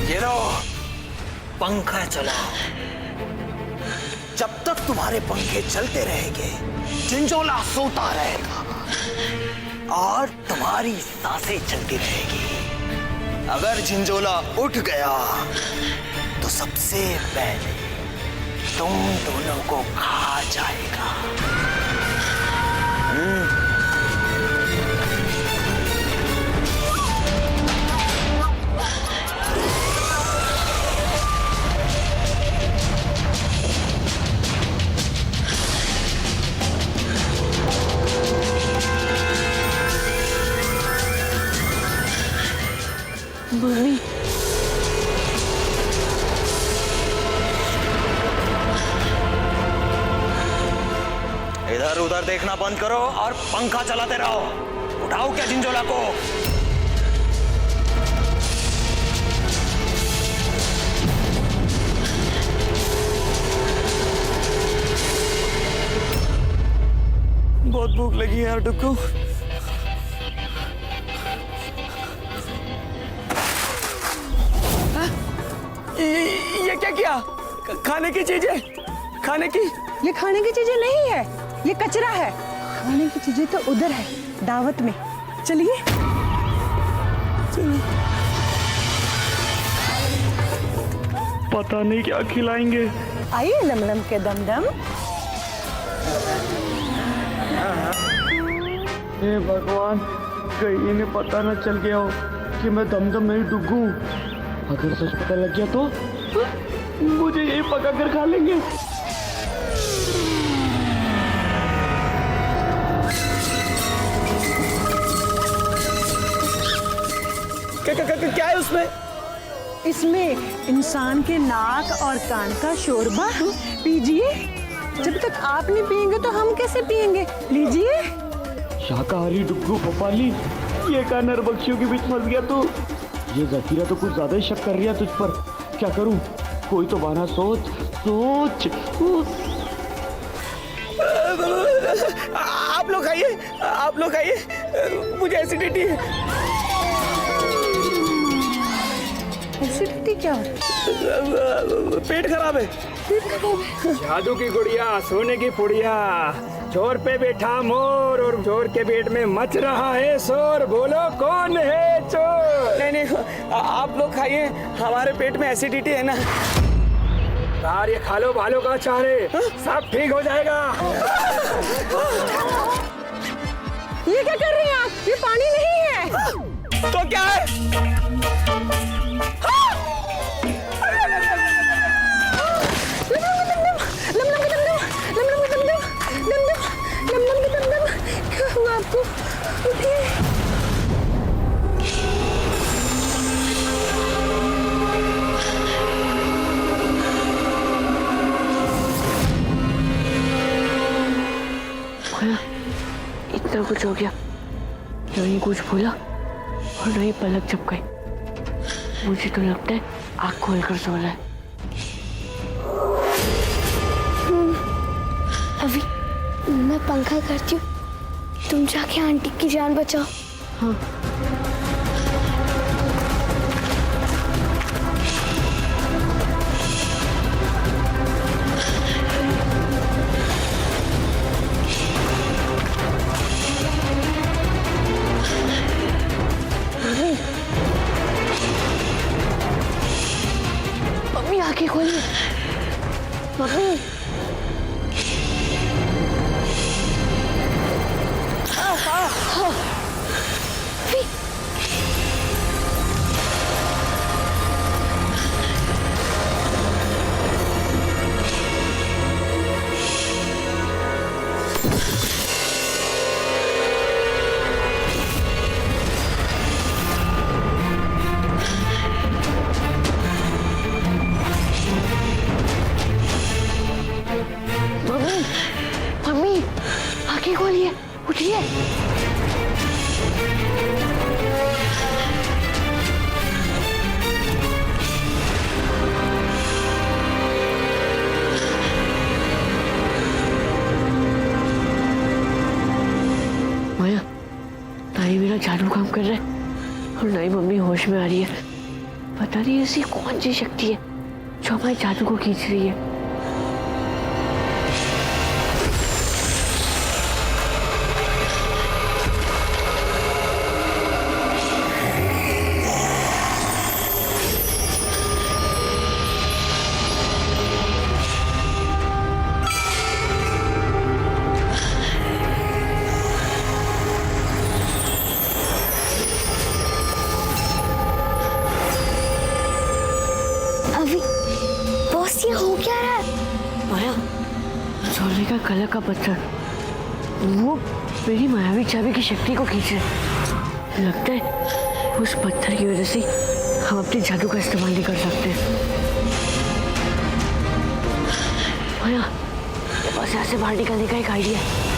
ये लो, पंखा चलाओ। जब तक तुम्हारे पंखे चलते रहेंगे, झिंझोला सोता रहेगा और तुम्हारी सांसें चलती रहेगी। अगर झिंझोला उठ गया तो सबसे पहले तुम दोनों को खा जाएगा। मम्मी, इधर उधर देखना बंद करो और पंखा चलाते रहो। उठाओ क्या झिंझोला को। बहुत भूख लगी है यार डुक्कू। ये क्या किया? खाने की चीजें, खाने की। ये खाने की चीजें नहीं है, ये कचरा है। खाने की चीजें तो उधर है, दावत में। चलिए। पता नहीं क्या खिलाएंगे। आइए लमलम के दमदम। हे भगवान, कहीं इन्हें पता न चल गया हो कि मैं दमदम में ही डुग्गू। अगर सच पता लग गया तो मुझे यही पका कर खा लेंगे। क्या है उसमें? इसमें इंसान के नाक और कान का शोरबा। पीजिए। जब तक आप नहीं पियेंगे तो हम कैसे पियेंगे? लीजिए। शाकाहारी डुग्गू भोपाली, ये का नरबक्षियों के बीच फंस गया तू। ये जफीरा तो कुछ ज्यादा ही शक कर रही है तुझ पर। क्या करूं? कोई तो बहाना सोच सोच। आप लोग खाइए, आप लोग खाइए, मुझे एसिडिटी है। एसिडिटी क्या? पेट खराब है। जादू की गुड़िया, सोने की पुड़िया, चोर पे बैठा मोर और चोर के पेट में मच रहा है शोर। बोलो कौन है चोर? नहीं नहीं, आप लोग खाइए, हमारे पेट में एसिडिटी है ना। यार ये खा लो भालो का चारे, सब ठीक हो जाएगा। ये क्या कर रही हैं आप? ये पानी नहीं है। तो क्या है? क्या हुआ आपको? उठिए। इतना कुछ हो गया, नहीं कुछ बोला और नहीं पलक झपकाई। मुझे तो लगता है आँख खोल कर सो रहा है। अभी मैं पंखा करती हूँ, तुम जाके आंटी की जान बचाओ। हाँ। मम्मी आंखें खोलिए। मम्मी मम्मी आंखें खोलिए, उठिए। माया, ना ही मेरा जादू काम कर रहा है और ना ही मम्मी होश में आ रही है। पता नहीं ऐसी कौन सी शक्ति है जो हमारे जादू को खींच रही है। अभी बॉस ये हो क्या रहा है? माया, सोने का कलर का पत्थर वो मेरी मायावी चाबी की शक्ति को खींच रहे। लगता है उस पत्थर की वजह से हम अपने जादू का इस्तेमाल नहीं कर सकते। माया, बस यहाँ से बाहर निकलने का एक आइडिया है।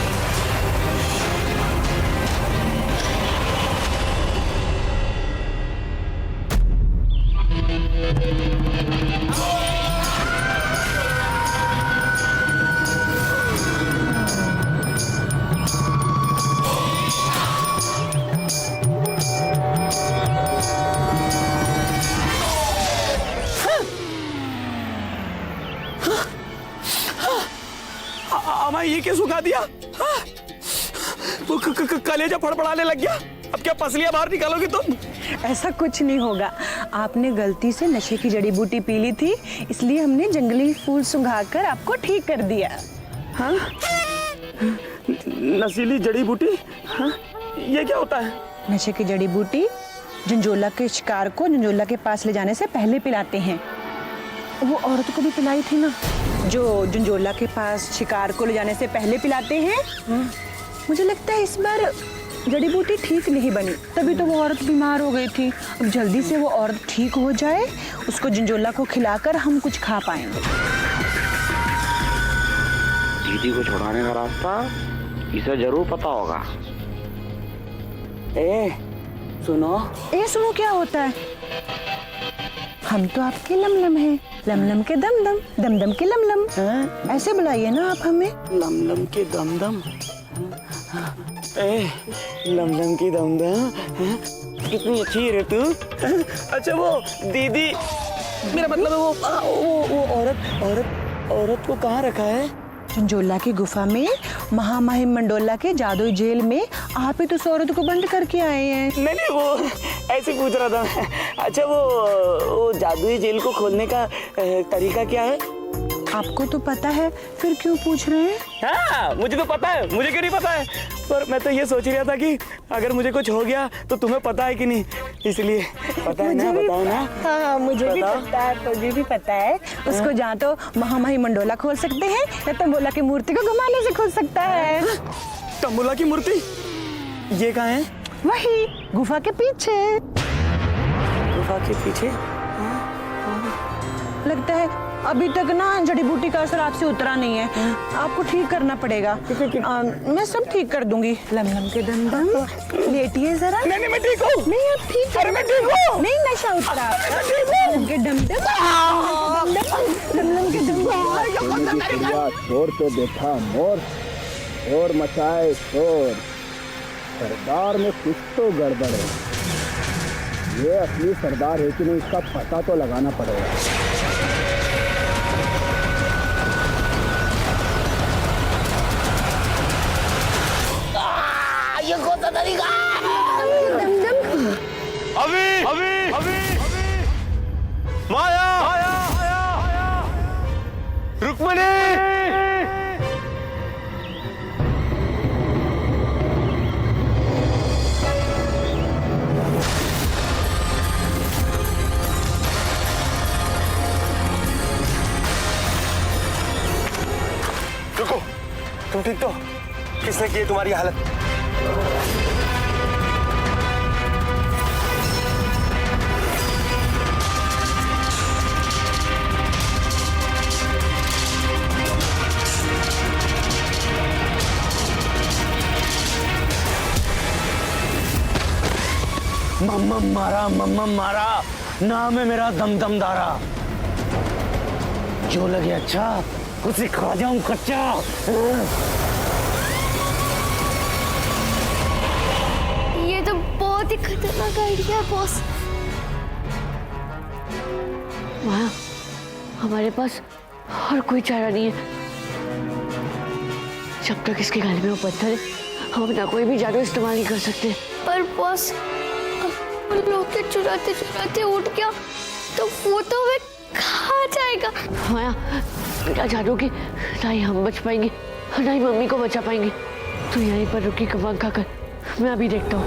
अमा ये क्या सुखा दिया? हाँ? वो कलेजा फड़फड़ाने लग गया। अब क्या पसलियां बाहर निकालोगी तुम? ऐसा कुछ नहीं होगा। आपने गलती से नशे की जड़ी बूटी पी ली थी, इसलिए हमने जंगली फूल सुंघाकर आपको ठीक कर दिया। हाँ? नशीली जड़ी बूटी? हाँ? ये क्या होता है? नशे की जड़ी बूटी झंझोला के शिकार को झंझोला के पास ले जाने से पहले पिलाते हैं। वो औरत को भी पिलाई थी ना, जो झंझोला के पास शिकार को ले जाने से पहले पिलाते हैं। मुझे लगता है इस बार जड़ी बूटी ठीक नहीं बनी, तभी तो वो औरत बीमार हो गई थी। अब जल्दी से वो औरत ठीक हो जाए, उसको झंझोला को खिलाकर हम कुछ खा पाएंगे। दीदी को छुड़ाने का रास्ता इसे जरूर पता होगा। सुनो क्या होता है? हम तो आपके लमलम हैं, लमलम के दमदम, दमदम के लमलम। ऐसे बुलाइए ना आप हमें। लमलम के दमदम। लमलम की दमदम, कितनी अच्छी है रे तू। अच्छा वो दीदी, मेरा मतलब है वो औरत को कहाँ रखा है? झंझोला की गुफा में, महामहिम मंडोला के जादुई जेल में। आप ही तो उस औरत को बंद करके आए हैं। नहीं वो ऐसे पूछ रहा था। अच्छा वो जादुई जेल को खोलने का तरीका क्या है? आपको तो पता है, फिर क्यों पूछ रहे हैं? हाँ मुझे तो पता है, मुझे क्यों नहीं पता है? पर मैं तो ये सोच रहा था कि अगर मुझे कुछ हो गया तो तुम्हें पता है कि नहीं, इसलिए पता है ना, बताओ ना। हाँ मुझे भी पता है, मुझे भी पता है। उसको जहाँ तो महामहिम मंडोला खोल सकते हैं या तंबोला की मूर्ति को घुमाने से खोल सकता है। तंबोला की मूर्ति ये कहाँ है? वही गुफा के पीछे। गुफा के पीछे? लगता है अभी तक ना जड़ी बूटी का असर आपसे उतरा नहीं है। आपको ठीक करना पड़ेगा। मैं सब ठीक कर दूंगी। लमलम के दमदम, लेटिए जरा। नहीं मैं ठीक हूँ। नहीं आप ठीक। अरे मैं ठीक हूँ। नहीं नशा उतरा। लमलम के दमदम, लमलम के दमदम। शोर पे बैठा मोर, शोर मचाए शोर, सरदार में कुछ तो गड़बड़ है। ये असली सरदार है कि नहीं, इसका पता तो लगाना पड़ेगा। अभी माया रुक्मिणी, रुको, तुम ठीक तो? किसने की तुम्हारी हालत? मम्मा मारा, नाम है मेरा दमदमदारा। जो लगे अच्छा उसे खा जाऊं कच्चा। ये तो बहुत ही खतरनाक आइडिया बॉस। माया, हमारे पास और कोई चारा नहीं है। जब तक इसके गले में वो पत्थर है, हम अपना कोई भी जादू इस्तेमाल नहीं कर सकते। पर बॉस, लॉकेट चुराते चुराते उठ गया तो वो तो हमें खा जाएगा। माया, बिना जादू की ना ही हम बच पाएंगे और ना ही मम्मी को बचा पाएंगे। तू यहीं पर रुकी पंखा कर, मैं अभी देखता हूँ।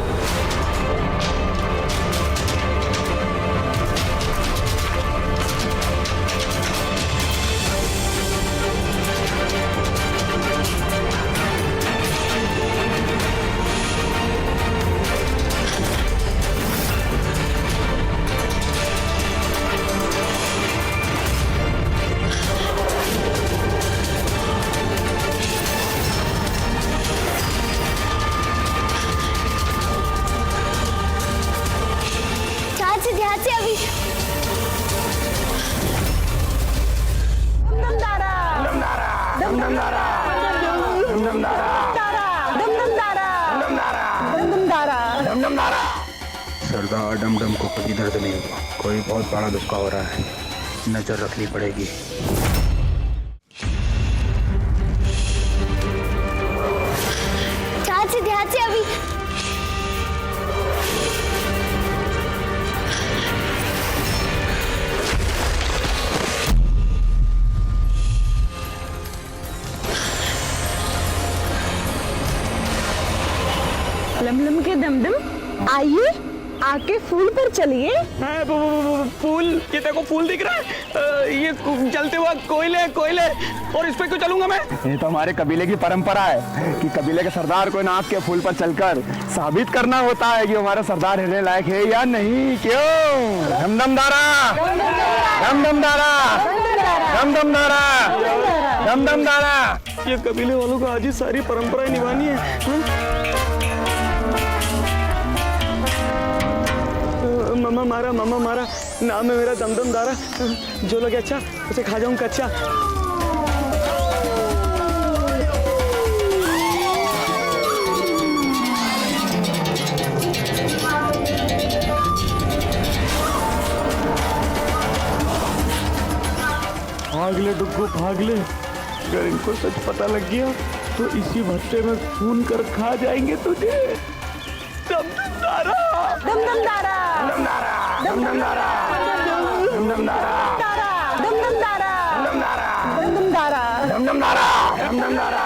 ध्यान से अभी। सरदार डमडम को कभी दर्द नहीं हुआ, कोई बहुत बड़ा धक्का हो रहा है, नजर रखनी पड़ेगी। ध्यान से अभी। लमलम के दमदम, आइए आके फूल पर चलिए। फूल? ये देखो फूल दिख रहा है, ये जलते हुआ कोयले कोयले, और इस पे क्यों चलूंगा मैं? ये तो हमारे कबीले की परंपरा है कि कबीले के सरदार को नाक के फूल पर चलकर साबित करना होता है कि हमारा सरदार रहने लायक है या नहीं। क्यों? दमदम दारा, दमदम दारा, दमदम दारा, दमदम दारा। ये कबीले वालों को आज ही सारी परंपराएं निभानी है। मामा मारा, नाम है मेरा दमदम दारा। जो लगे अच्छा उसे खा जाऊं कच्चा। भाग ले डुग्गू भाग ले, अगर इनको सच पता लग गया तो इसी भट्टे में खून कर खा जाएंगे तुझे। दमदम दारा, दमदम दारा, दमदम दारा, दमदम दारा, दमदम दारा, दमदम दारा, दमदम दारा, दमदम दारा, दमदम दारा,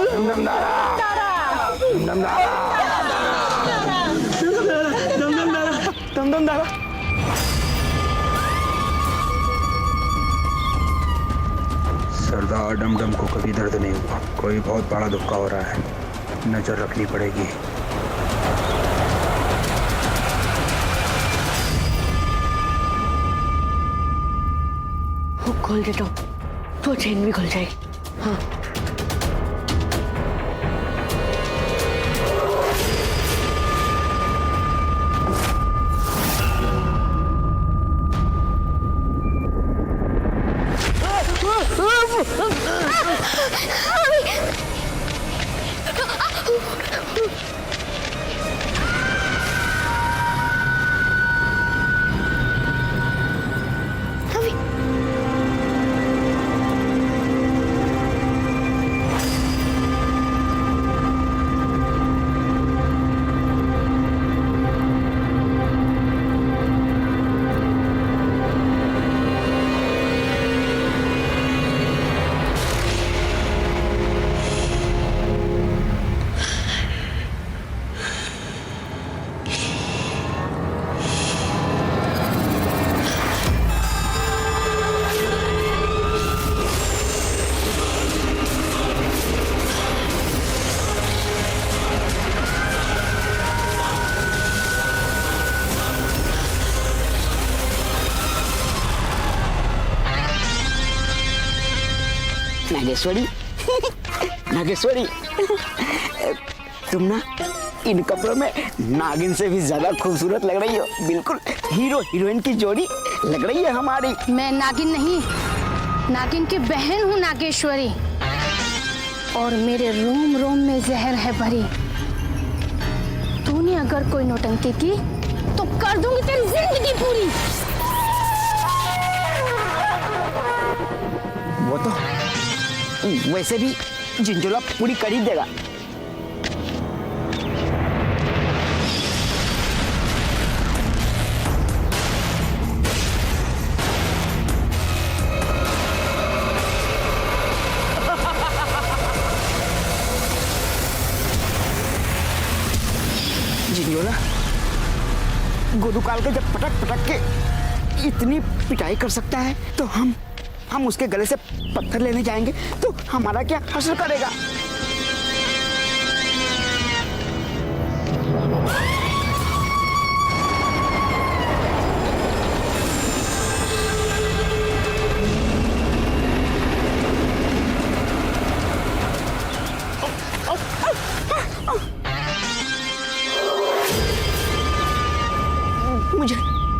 दमदम दारा, दमदम दारा, दमदम दारा, दमदम दारा, दमदम दारा। सरदार डमडम को कभी दर्द नहीं हुआ, कोई बहुत बड़ा धक्का हो रहा है, नजर रखनी पड़ेगी। वो खोल देता हूँ तो चेन भी खुल जाएगी। हाँ, नागेश्वरी, नागेश्वरी, तुम ना इन कपड़ों में नागिन से भी ज्यादा खूबसूरत लग रही हो। बिल्कुल हीरो हीरोइन की जोड़ी लग रही है हमारी। मैं नागिन नहीं, नागिन की बहन हूँ नागेश्वरी, और मेरे रोम रोम में जहर है भरी। तूने अगर कोई नौटंकी की तो कर दूंगी तेरी जिंदगी पूरी। वैसे भी झिंझोला पूरी कर ही देगा। झिंझोला गोदूकाल के जब पटक पटक के इतनी पिटाई कर सकता है तो हम उसके गले से पत्थर लेने जाएंगे तो हमारा क्या असर करेगा?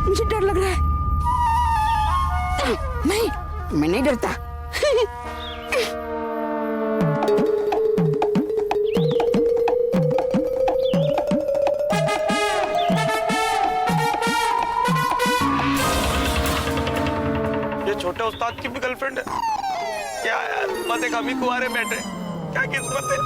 मुझे डर लग रहा है। नहीं, मैं नहीं डरता। ये छोटे उस्ताद की भी गर्लफ्रेंड है क्या यार? बस एक हम ही कुंवारे बैठे, क्या किस्मत है।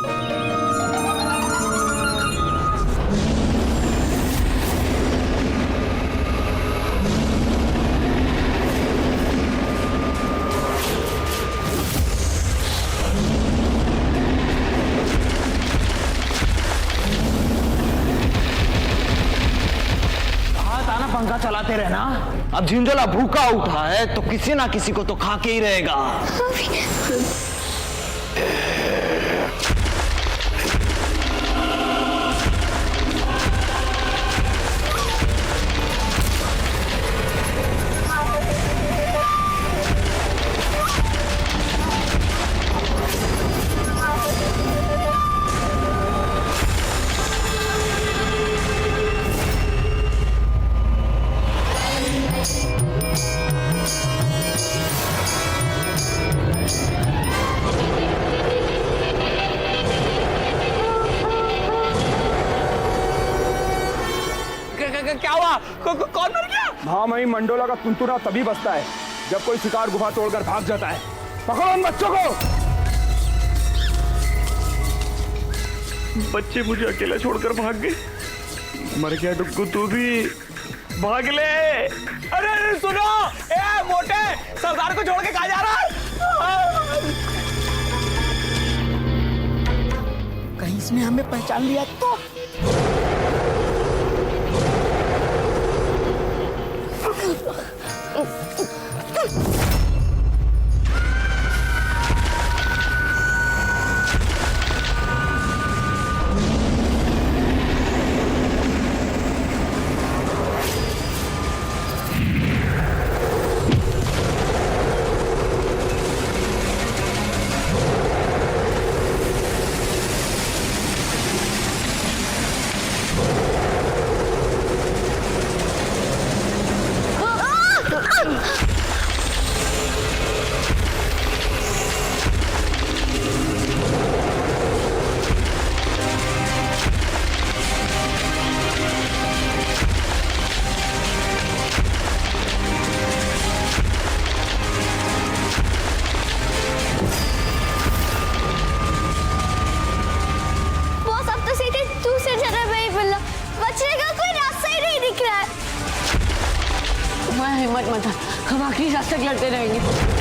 पंखा चलाते रहना। अब झिंझोला भूखा उठा है तो किसी ना किसी को तो खा के ही रहेगा। क्या हुआ? कौन मर गया? महामहिम मंडोला का तुनतुना तभी बजता है जब कोई शिकार गुफा तोड़कर भाग जाता है। पकड़ो उन बच्चों को। बच्चे मुझे अकेला छोड़कर भाग गए। मर गया डुग्गू, तू भी भाग ले। अरे सुनो, ए मोटे, सरदार को छोड़ के कहाँ जा रहा है? कहीं इसने हमें पहचान लिया तो। हिम्मत मत, हम आखिरी सांस तक लड़ते रहेंगे।